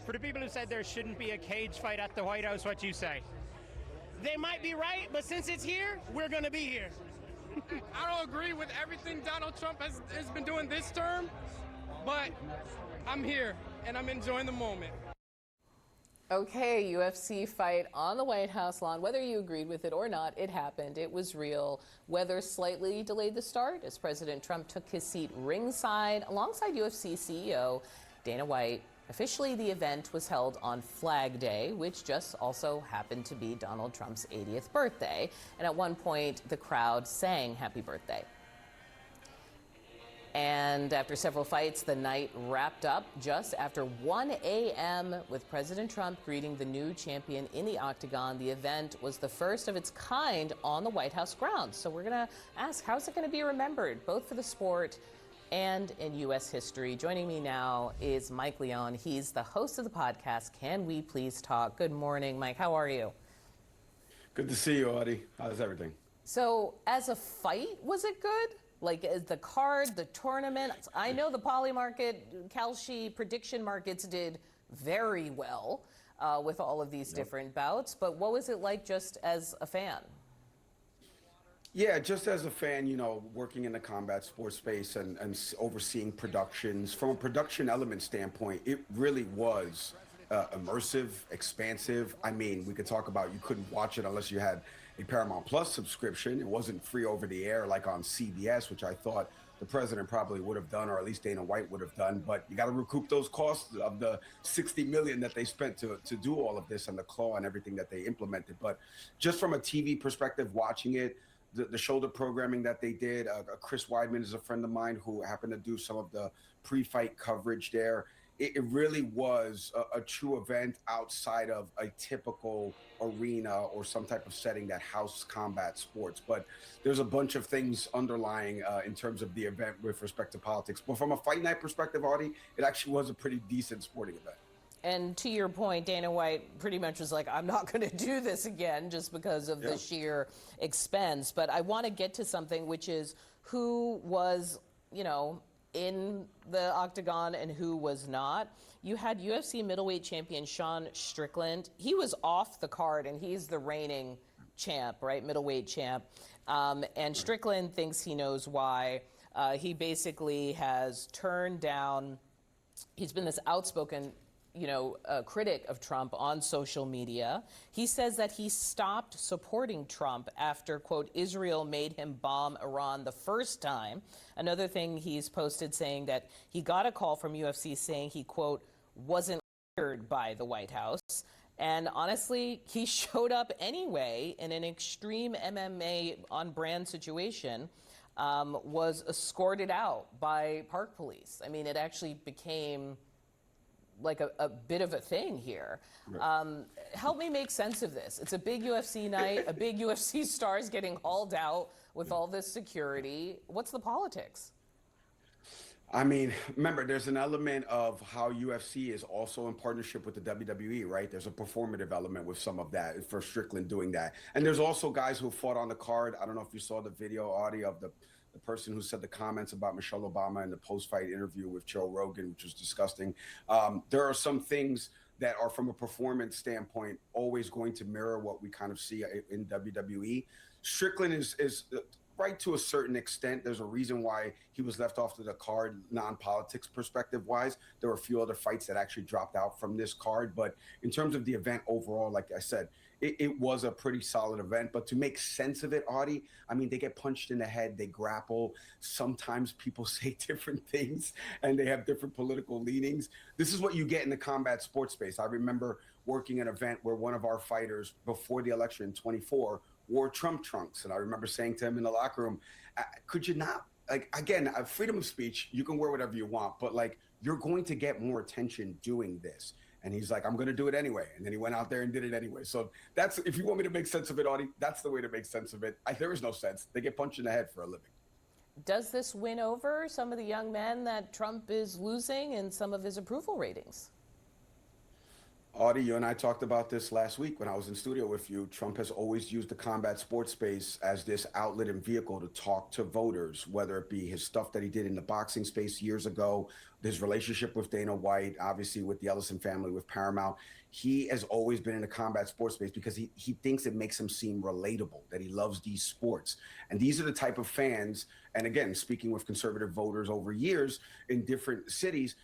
For the people who said there shouldn't be a cage fight at the White House, what do you say? They might be right, but since it's here, we're going to be here. I don't agree with everything Donald Trump has been doing this term, but I'm here and I'm enjoying the moment. Okay, UFC fight on the White House lawn. Whether you agreed with it or not, it happened. It was real. Weather slightly delayed the start as President Trump took his seat ringside alongside UFC CEO Dana White. Officially, the event was held on Flag Day, which just also happened to be Donald Trump's 80th birthday. And at one point, the crowd sang happy birthday. And after several fights, the night wrapped up just after 1 a.m. with President Trump greeting the new champion in the octagon. The event was the first of its kind on the White House grounds. So we're going to ask, how's it going to be remembered, both for the sport and in U.S. history? Joining me now is Mike Leone. He's the host of the podcast, Can We Please Talk? Good morning, Mike. How are you? Good to see you, Audie. How's everything? So as a fight, was it good? Like the card, the tournament? I know the poly market, Kalshi prediction markets did very well with all of these different bouts. But what was it like just as a fan? Yeah, just as a fan, you know, working in the combat sports space and overseeing productions, from a production element standpoint, it really was immersive, expansive. I mean, we could talk about you couldn't watch it unless you had a Paramount Plus subscription. It wasn't free over the air like on CBS, which I thought the president probably would have done, or at least Dana White would have done. But you got to recoup those costs of the $60 million that they spent to do all of this and the claw and everything that they implemented. But just from a TV perspective, watching it, the shoulder programming that they did, Chris Weidman is a friend of mine who happened to do some of the pre-fight coverage there. It really was a true event outside of a typical arena or some type of setting that houses combat sports. But there's a bunch of things underlying in terms of the event with respect to politics. But from a fight night perspective, Audie, it actually was a pretty decent sporting event. And to your point, Dana White pretty much was like, I'm not going to do this again just because of the sheer expense. But I want to get to something, which is who was, you know, in the octagon and who was not. You had UFC middleweight champion Sean Strickland. He was off the card, and he's the reigning champ, right? Middleweight champ. And Strickland thinks he knows why. He basically has turned down, he's been this outspoken critic of Trump on social media. He says that he stopped supporting Trump after, quote, Israel made him bomb Iran the first time. Another thing he's posted saying that he got a call from UFC saying he, quote, wasn't hired by the White House. And honestly, he showed up anyway in an extreme MMA on-brand situation, was escorted out by park police. I mean, it actually became like a bit of a thing here. Right. Help me make sense of this. It's a big UFC night, a big UFC stars getting hauled out with all this security. What's the politics? I mean, remember, there's an element of how UFC is also in partnership with the WWE, right? There's a performative element with some of that for Strickland doing that. And there's also guys who fought on the card. I don't know if you saw the video, Audie, of the person who said the comments about Michelle Obama in the post-fight interview with Joe Rogan, which was disgusting. There are some things that are, from a performance standpoint, always going to mirror what we kind of see in WWE. Strickland is right to a certain extent. There's a reason why he was left off to the card, non-politics perspective-wise. There were a few other fights that actually dropped out from this card. But in terms of the event overall, like I said, it was a pretty solid event. But to make sense of it, Audie, I mean, they get punched in the head, they grapple. Sometimes people say different things and they have different political leanings. This is what you get in the combat sports space. I remember working an event where one of our fighters before the election in 24 wore Trump trunks. And I remember saying to him in the locker room, could you not, like, again, freedom of speech, you can wear whatever you want, but like, you're going to get more attention doing this. And he's like, I'm going to do it anyway. And then he went out there and did it anyway. So that's, if you want me to make sense of it, Audie, that's the way to make sense of it. There is no sense. They get punched in the head for a living. Does this win over some of the young men that Trump is losing in some of his approval ratings? Audie, you and I talked about this last week when I was in studio with you. Trump has always used the combat sports space as this outlet and vehicle to talk to voters, whether it be his stuff that he did in the boxing space years ago, his relationship with Dana White, obviously with the Ellison family, with Paramount. He has always been in the combat sports space because he thinks it makes him seem relatable, that he loves these sports. And these are the type of fans, and again, speaking with conservative voters over years in different cities,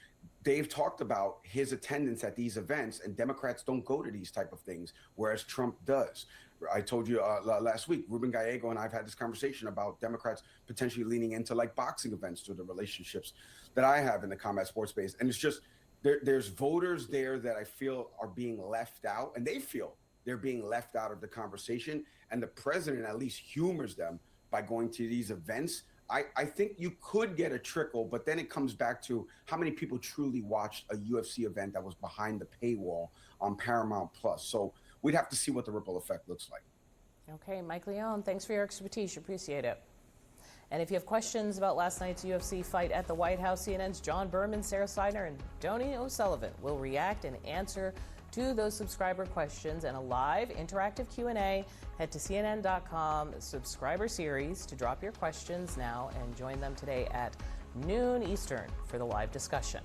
they've talked about his attendance at these events, and Democrats don't go to these type of things, whereas Trump does. I told you last week, Ruben Gallego and I've had this conversation about Democrats potentially leaning into like boxing events through the relationships that I have in the combat sports space. And it's just, there's voters there that I feel are being left out, and they feel they're being left out of the conversation. And the president at least humors them by going to these events. I think you could get a trickle, but then it comes back to how many people truly watched a UFC event that was behind the paywall on Paramount Plus. So we'd have to see what the ripple effect looks like. Okay, Mike Leone, thanks for your expertise. Appreciate it. And if you have questions about last night's UFC fight at the White House, CNN's John Berman, Sarah Seidner, and Donnie O'Sullivan will react and answer to those subscriber questions and a live interactive Q&A. Head to CNN.com subscriber series to drop your questions now and join them today at noon Eastern for the live discussion.